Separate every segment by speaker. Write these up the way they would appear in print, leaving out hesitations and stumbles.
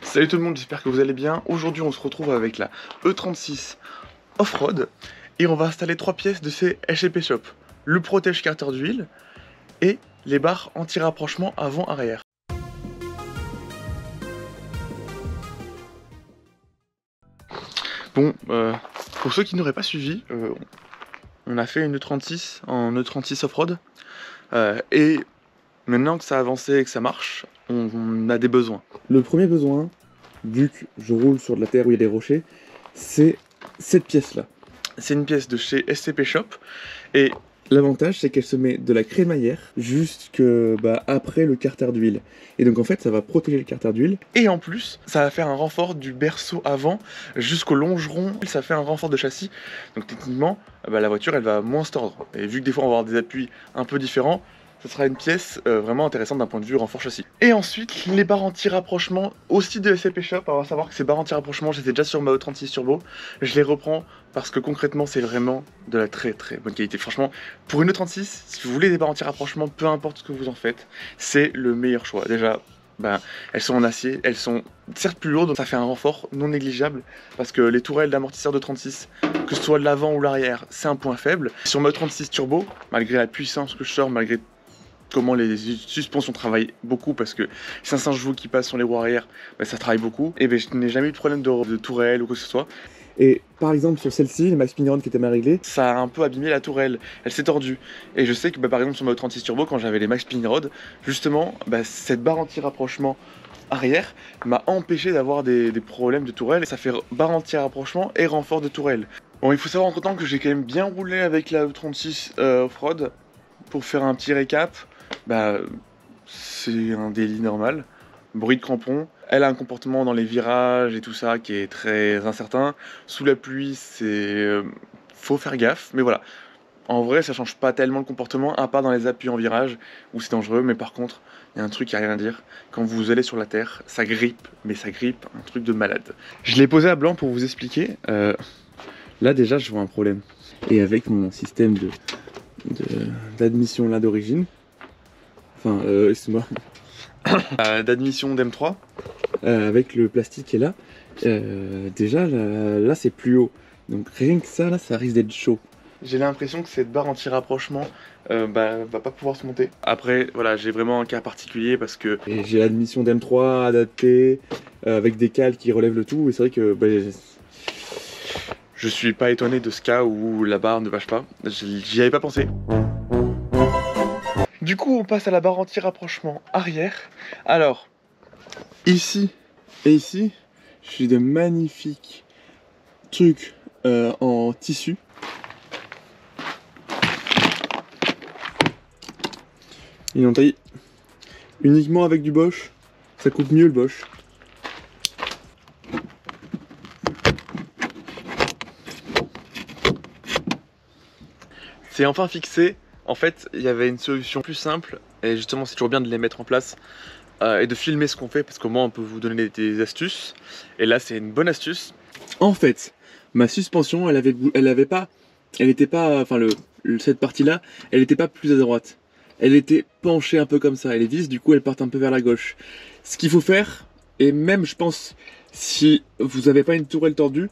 Speaker 1: Salut tout le monde, j'espère que vous allez bien. Aujourd'hui on se retrouve avec la E36 Off-Road et on va installer 3 pièces de ces SCP Shop. Le protège carter d'huile et les barres anti-rapprochement avant-arrière. Bon, pour ceux qui n'auraient pas suivi, on a fait une E36 en E36 Off-Road et maintenant que ça a avancé et que ça marche, on a des besoins. Le premier besoin, vu que je roule sur de la terre où il y a des rochers, c'est cette pièce-là. C'est une pièce de chez SCP Shop et l'avantage c'est qu'elle se met de la crémaillère jusque après le carter d'huile. Et donc en fait ça va protéger le carter d'huile. Et en plus ça va faire un renfort du berceau avant jusqu'au longeron. Ça fait un renfort de châssis. Donc techniquement la voiture elle va moins se tordre. Et vu que des fois on va avoir des appuis un peu différents, ce sera une pièce vraiment intéressante d'un point de vue renfort châssis. Et ensuite, les barres anti-rapprochement aussi de SCP Shop. Alors, à savoir que ces barres anti-rapprochement, j'étais déjà sur ma E36 Turbo. Je les reprends parce que concrètement, c'est vraiment de la très bonne qualité. Franchement, pour une E36, si vous voulez des barres anti-rapprochement, peu importe ce que vous en faites, c'est le meilleur choix. Déjà, elles sont en acier, elles sont certes plus lourdes, donc ça fait un renfort non négligeable parce que les tourelles d'amortisseur de 36, que ce soit l'avant ou l'arrière, c'est un point faible. Sur ma E36 Turbo, malgré la puissance que je sors, malgré comment les suspensions travaillent beaucoup, parce que 500 chevaux qui passent sur les roues arrière, ça travaille beaucoup. Et je n'ai jamais eu de problème de tourelle ou quoi que ce soit. Et par exemple sur celle-ci, les Max Pinron qui étaient mal réglés, ça a un peu abîmé la tourelle, elle s'est tordue. Et je sais que par exemple sur ma E36 Turbo, quand j'avais les Max Pinron, justement, cette barre anti-rapprochement arrière m'a empêché d'avoir des problèmes de tourelle. Ça fait barre anti-rapprochement et renfort de tourelle. Bon, il faut savoir entre temps que j'ai quand même bien roulé avec la E36 Off-Road. Pour faire un petit récap, c'est un délit normal, bruit de crampon. Elle a un comportement dans les virages et tout ça qui est très incertain. Sous la pluie, faut faire gaffe, mais voilà. En vrai, ça change pas tellement le comportement, à part dans les appuis en virage où c'est dangereux. Mais par contre, il y a un truc qui a rien à dire. Quand vous allez sur la terre, ça grippe, mais ça grippe, un truc de malade. Je l'ai posé à blanc pour vous expliquer. Là déjà, je vois un problème. Et avec mon système d'admission là d'origine, enfin excuse-moi, d'admission d'M3 avec le plastique qui est là, déjà là c'est plus haut, donc rien que ça là ça risque d'être chaud. J'ai l'impression que cette barre anti-rapprochement va pas pouvoir se monter. Après voilà, j'ai vraiment un cas particulier parce que j'ai l'admission d'M3 adaptée avec des cales qui relèvent le tout, et c'est vrai que je suis pas étonné de ce cas où la barre ne vache pas, j'y avais pas pensé. Du coup on passe à la barre anti-rapprochement arrière. Alors, ici et ici, j'ai de magnifiques trucs en tissu. Ils ont taillé uniquement avec du Bosch, ça coupe mieux le Bosch. C'est enfin fixé. En fait, il y avait une solution plus simple, et justement c'est toujours bien de les mettre en place et de filmer ce qu'on fait, parce qu'au moins on peut vous donner des astuces. Et là c'est une bonne astuce. En fait, ma suspension, cette partie-là, elle n'était pas plus à droite. Elle était penchée un peu comme ça, et les vis du coup elles partent un peu vers la gauche. Ce qu'il faut faire, et même je pense si vous n'avez pas une tourelle tordue,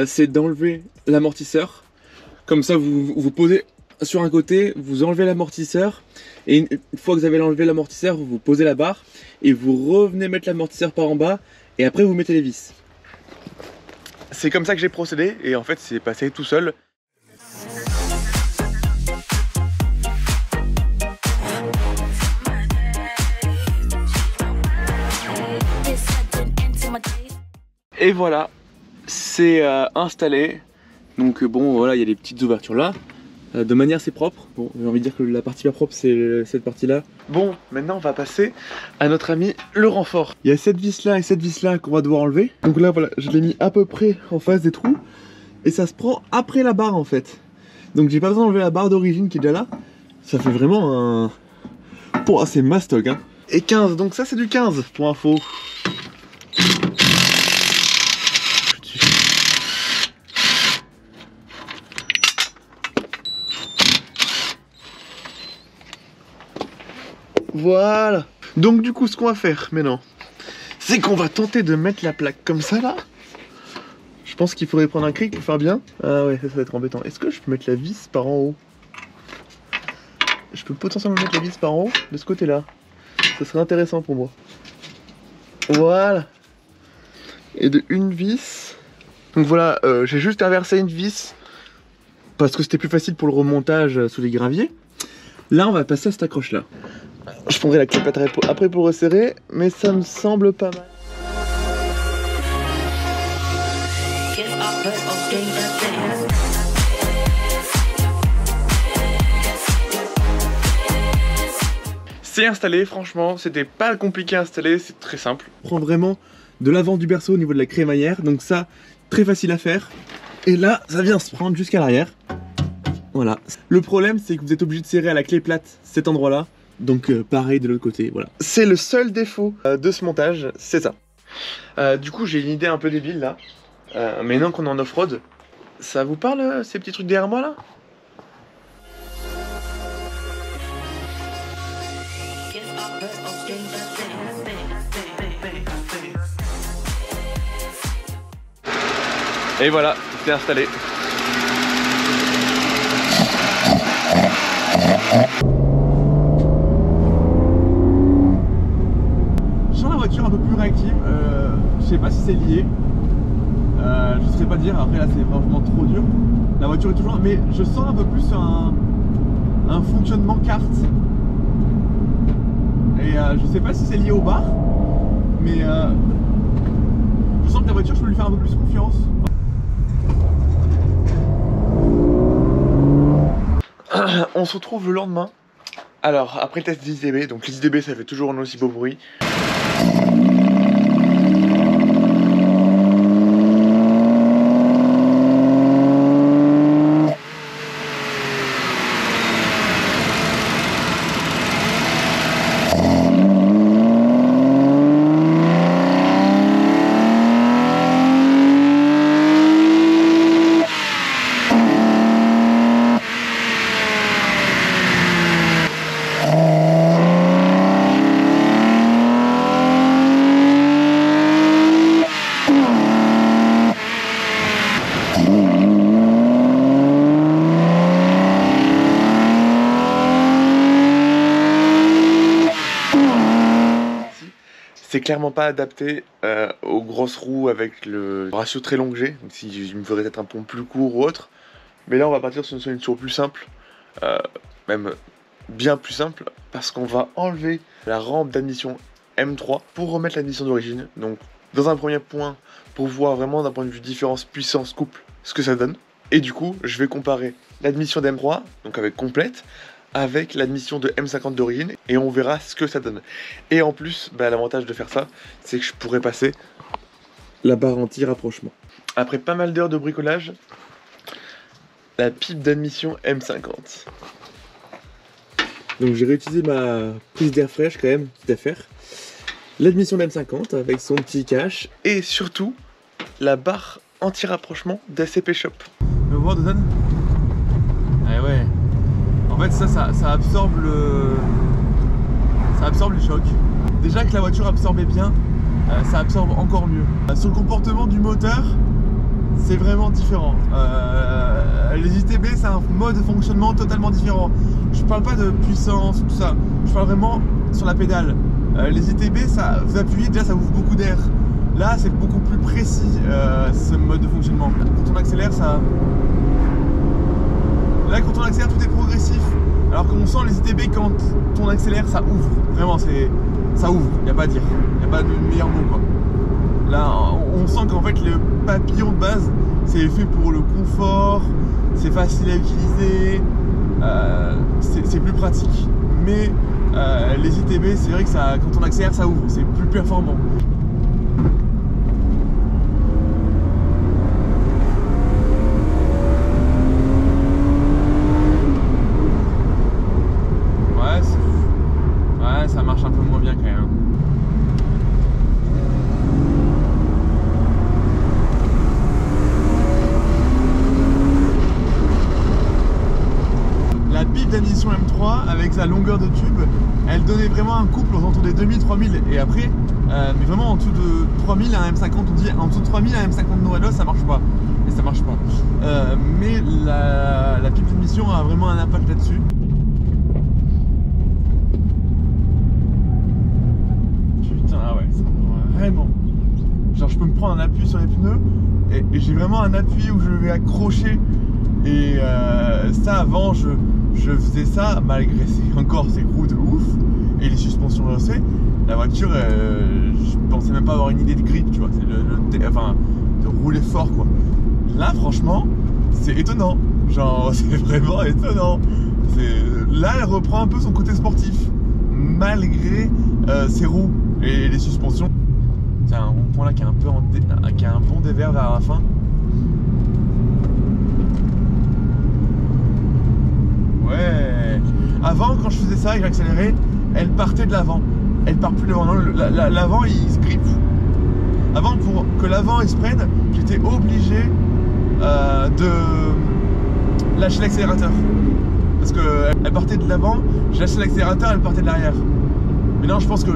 Speaker 1: c'est d'enlever l'amortisseur. Comme ça vous posez sur un côté, vous enlevez l'amortisseur, et une fois que vous avez enlevé l'amortisseur, vous posez la barre et vous revenez mettre l'amortisseur par en bas, et après vous mettez les vis. C'est comme ça que j'ai procédé, et en fait c'est passé tout seul. Et voilà, c'est installé. Donc bon voilà, il y a des petites ouvertures là. De manière assez propre. Bon, j'ai envie de dire que la partie pas propre c'est cette partie là. Bon, maintenant on va passer à notre ami le renfort. Il y a cette vis là et cette vis là qu'on va devoir enlever. Donc là voilà, je l'ai mis à peu près en face des trous. Et ça se prend après la barre en fait. Donc j'ai pas besoin d'enlever la barre d'origine qui est déjà là. Ça fait vraiment un... Bon, c'est mastoc hein. Et 15, donc ça c'est du 15 pour info. Voilà. Donc du coup ce qu'on va faire maintenant, c'est qu'on va tenter de mettre la plaque comme ça là. Je pense qu'il faudrait prendre un cric pour faire bien. Ah ouais, ça va être embêtant. Est-ce que je peux mettre la vis par en haut? Je peux potentiellement mettre la vis par en haut de ce côté là. Ça serait intéressant pour moi. Voilà. Et de une vis. Donc voilà, j'ai juste inversé une vis parce que c'était plus facile pour le remontage sous les graviers. Là, on va passer à cette accroche là. Je prendrai la clé après pour resserrer, mais ça me semble pas mal. C'est installé, franchement, c'était pas compliqué à installer, c'est très simple. On prend vraiment de l'avant du berceau au niveau de la crémaillère, donc ça, très facile à faire. Et là, ça vient se prendre jusqu'à l'arrière. Voilà. Le problème, c'est que vous êtes obligé de serrer à la clé plate cet endroit-là, donc pareil de l'autre côté, voilà. C'est le seul défaut de ce montage, c'est ça. Du coup, j'ai une idée un peu débile là. Maintenant qu'on est en off-road, ça vous parle ces petits trucs derrière moi là? Et voilà, c'est installé. Je sens la voiture un peu plus réactive, je sais pas si c'est lié. Je saurais pas dire, après là c'est vraiment trop dur. La voiture est toujours... Mais je sens un peu plus un fonctionnement carte. Et je sais pas si c'est lié au bar, mais je sens que la voiture, je peux lui faire un peu plus confiance. On se retrouve le lendemain. Alors, après le test des ITB, donc les ITB ça fait toujours un aussi beau bruit. C'est clairement pas adapté aux grosses roues avec le ratio très long que j'ai. Donc si il me faudrait être un pont plus court ou autre. Mais là on va partir sur une solution plus simple. Même bien plus simple. Parce qu'on va enlever la rampe d'admission M3 pour remettre l'admission d'origine. Donc dans un premier point, pour voir vraiment d'un point de vue différence puissance couple ce que ça donne. Et du coup je vais comparer l'admission d'M3, donc avec complète, avec l'admission de M50 d'origine et on verra ce que ça donne. Et en plus, bah, l'avantage de faire ça, c'est que je pourrais passer la barre anti-rapprochement. Après pas mal d'heures de bricolage, la pipe d'admission M50. Donc j'ai réutilisé ma prise d'air fraîche quand même, quitte à faire. L'admission d'M50 avec son petit cache et surtout la barre anti-rapprochement d'ACP Shop. Le voir de donne. Ah ouais. En fait ça absorbe les chocs. Déjà que la voiture absorbait bien, ça absorbe encore mieux. Sur le comportement du moteur, c'est vraiment différent. Les ITB c'est un mode de fonctionnement totalement différent. Je parle pas de puissance, tout ça. Je parle vraiment sur la pédale. Les ITB, ça, vous appuyez, déjà ça ouvre beaucoup d'air. Là c'est beaucoup plus précis ce mode de fonctionnement. Quand on accélère ça... Là quand on accélère tout est progressif, alors qu'on sent les ITB quand on accélère ça ouvre, vraiment ça ouvre, il n'y a pas à dire, il n'y a pas de meilleur mot quoi. Là on sent qu'en fait le papillon de base c'est fait pour le confort, c'est facile à utiliser, c'est plus pratique. Mais les ITB c'est vrai que ça, quand on accélère ça ouvre, c'est plus performant. Ça marche un peu moins bien quand même. La pipe d'admission M3 avec sa longueur de tube, elle
Speaker 2: donner vraiment un couple aux alentours des 2000, 3000 et après, mais vraiment en dessous de 3000 un M50, on dit en dessous de 3000 un M50 Novados ça marche pas. Et ça marche pas. Mais la pipe d'émission a vraiment un impact là-dessus. Putain, ah ouais, ça vraiment. Genre je peux me prendre un appui sur les pneus et j'ai vraiment un appui où je vais accrocher. Et ça avant je faisais ça malgré encore ces roues de ouf et les suspensions lancées. La voiture, je pensais même pas avoir une idée de grip, tu vois, enfin de rouler fort quoi. Là franchement c'est étonnant, genre c'est vraiment étonnant. Là elle reprend un peu son côté sportif malgré ses roues et les suspensions. C'est un rond-point là qui est un peu qui a un bon dévers vers la fin. Ouais. Avant quand je faisais ça et que j'accélérais, elle partait de l'avant. Elle part plus de l'avant. L'avant il se grippe. Avant pour que l'avant il se prenne, j'étais obligé de lâcher l'accélérateur. Parce que elle partait de l'avant, j'ai lâché l'accélérateur, elle partait de l'arrière. Mais non, je pense que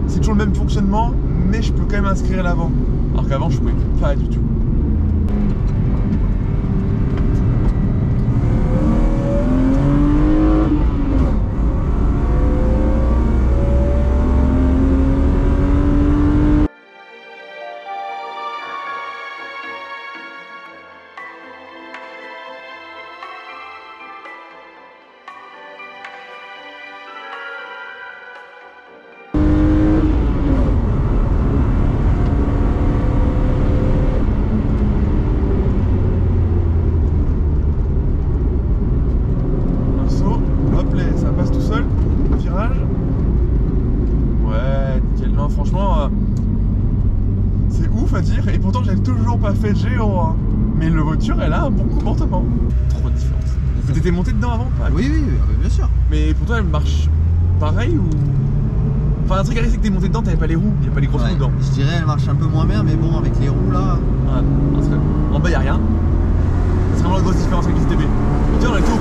Speaker 2: c'est toujours le même fonctionnement, mais je peux quand même inscrire l'avant. Alors qu'avant je pouvais pas du tout. Et pourtant j'ai toujours pas fait de géant hein. Mais la voiture elle a un bon comportement. Trop de différence. T'étais monté dedans avant pas?
Speaker 3: Oui bien sûr.
Speaker 2: Mais pour toi elle marche pareil ou... Enfin un truc à c'est que t'es monté dedans, t'avais pas les roues, y'a pas les grosses roues dedans.
Speaker 3: Je dirais elle marche un peu moins bien mais bon avec les roues là...
Speaker 2: Ah, en bas y'a rien. C'est vraiment la grosse différence avec les CTB. Tiens on a le tour.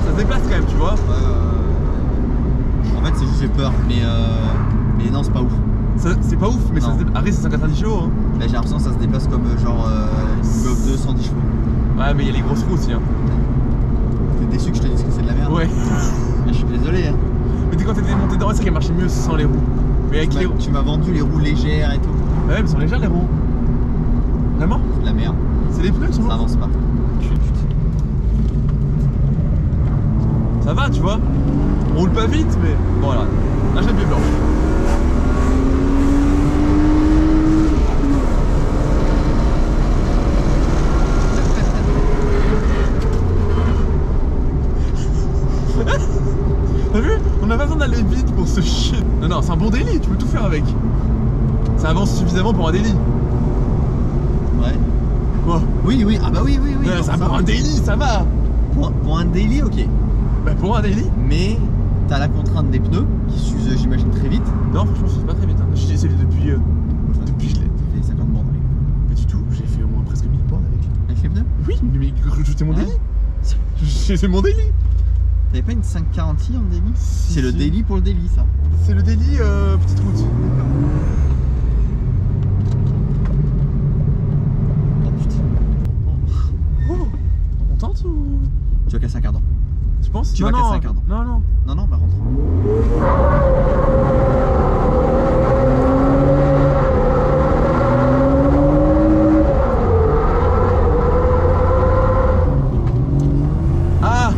Speaker 2: Ça se déplace quand même tu vois.
Speaker 3: En fait c'est juste j'ai peur mais non c'est pas ouf.
Speaker 2: C'est pas ouf mais ça se déplace. Après c'est 190 chevaux hein.
Speaker 3: Bah, j'ai l'impression que ça se déplace comme genre une Golf 2 110 chevaux.
Speaker 2: Ouais mais il y a les grosses roues aussi hein.
Speaker 3: T'es déçu que je te dise que c'est de la merde?
Speaker 2: Ouais.
Speaker 3: Mais je suis désolé hein.
Speaker 2: Mais quand t'étais monté dedans, c'est qu'elle marchait mieux sans les roues. Mais avec les roues...
Speaker 3: Tu m'as vendu les roues légères et tout.
Speaker 2: Bah ouais mais elles sont légères les roues. Vraiment?
Speaker 3: C'est de la merde.
Speaker 2: C'est les pneus qui sont lourds.
Speaker 3: Ça avance pas.
Speaker 2: Ça va tu vois. On roule pas vite mais bon voilà. Là j'ai bien blanche. T'as vu? On a pas besoin d'aller vite pour ce shit. Non c'est un bon délit, tu peux tout faire avec. Ça avance suffisamment pour un délit.
Speaker 3: Ouais.
Speaker 2: Quoi?
Speaker 3: Oui, ah bah oui.
Speaker 2: Ouais, ça pour un délit, ça va.
Speaker 3: Pour un daily, ok.
Speaker 2: Bah pour un daily.
Speaker 3: Mais t'as la contrainte des pneus qui s'usent j'imagine très vite.
Speaker 2: Non franchement c'est pas très vite hein. J'ai essayé depuis je l'ai.
Speaker 3: T'as fait 50 bornes avec.
Speaker 2: Pas du tout, j'ai fait au moins presque 1000 bornes avec.
Speaker 3: Avec les pneus?
Speaker 2: Oui, mais c'était mon délit. C'est mon délit.
Speaker 3: T'avais pas une 540 en daily?
Speaker 2: Si,
Speaker 3: c'est le daily pour le daily ça.
Speaker 2: C'est le daily petite route.
Speaker 3: D'accord. Oh putain.
Speaker 2: Oh. On tente ou...
Speaker 3: Tu vas casser un quart d'heure.
Speaker 2: Tu penses?
Speaker 3: Tu vas casser un quart d'heure.
Speaker 2: Non.
Speaker 3: Non, bah rentre.
Speaker 2: Ah.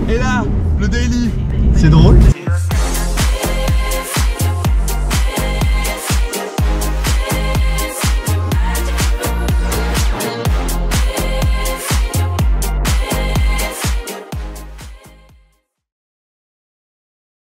Speaker 2: Et là, le daily.
Speaker 3: C'est drôle.